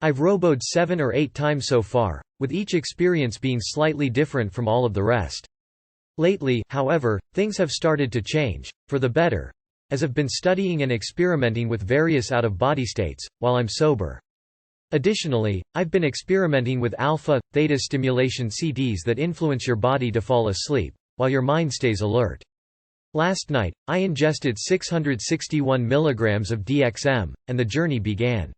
I've roboed 7 or 8 times so far, with each experience being slightly different from all of the rest. Lately, however, things have started to change, for the better, as I've been studying and experimenting with various out-of-body states, while I'm sober. Additionally, I've been experimenting with alpha, theta stimulation CDs that influence your body to fall asleep, while your mind stays alert. Last night, I ingested 661 mg of DXM, and the journey began.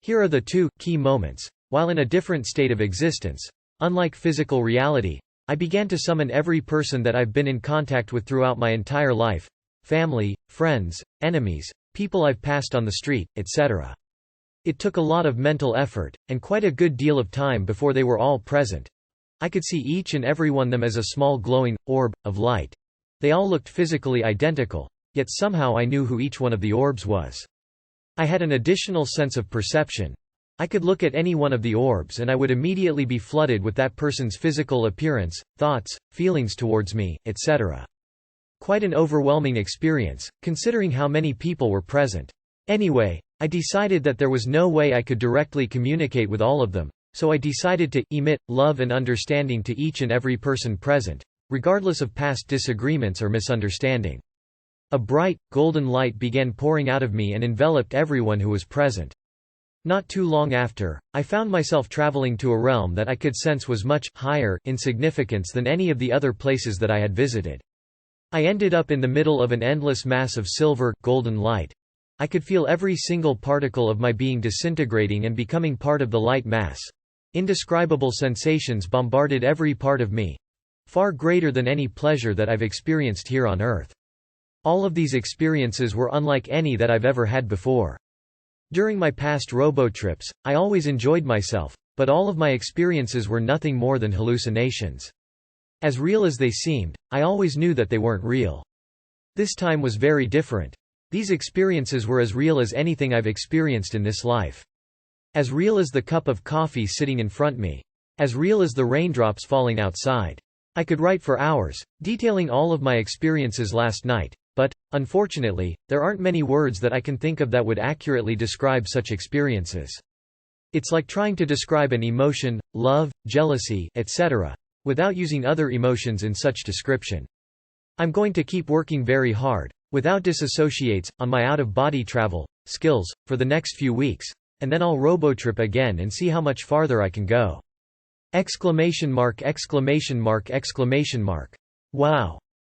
Here are the 2 key moments. While in a different state of existence, unlike physical reality, I began to summon every person that I've been in contact with throughout my entire life: family, friends, enemies, people I've passed on the street, etc. It took a lot of mental effort, and quite a good deal of time before they were all present. I could see each and every one of them as a small glowing orb of light. They all looked physically identical, yet somehow I knew who each one of the orbs was. I had an additional sense of perception. I could look at any one of the orbs and I would immediately be flooded with that person's physical appearance, thoughts, feelings towards me, etc. Quite an overwhelming experience, considering how many people were present. Anyway, I decided that there was no way I could directly communicate with all of them, so I decided to emit love and understanding to each and every person present, regardless of past disagreements or misunderstanding. A bright, golden light began pouring out of me and enveloped everyone who was present. Not too long after, I found myself traveling to a realm that I could sense was much higher in significance than any of the other places that I had visited. I ended up in the middle of an endless mass of silver, golden light. I could feel every single particle of my being disintegrating and becoming part of the light mass. Indescribable sensations bombarded every part of me, far greater than any pleasure that I've experienced here on Earth. All of these experiences were unlike any that I've ever had before. During my past robo-trips, I always enjoyed myself, but all of my experiences were nothing more than hallucinations. As real as they seemed, I always knew that they weren't real. This time was very different. These experiences were as real as anything I've experienced in this life. As real as the cup of coffee sitting in front me. As real as the raindrops falling outside. I could write for hours, detailing all of my experiences last night. But, unfortunately, there aren't many words that I can think of that would accurately describe such experiences. It's like trying to describe an emotion, love, jealousy, etc., without using other emotions in such description. I'm going to keep working very hard, without disassociates, on my out-of-body travel skills, for the next few weeks, and then I'll robotrip again and see how much farther I can go. ! Wow!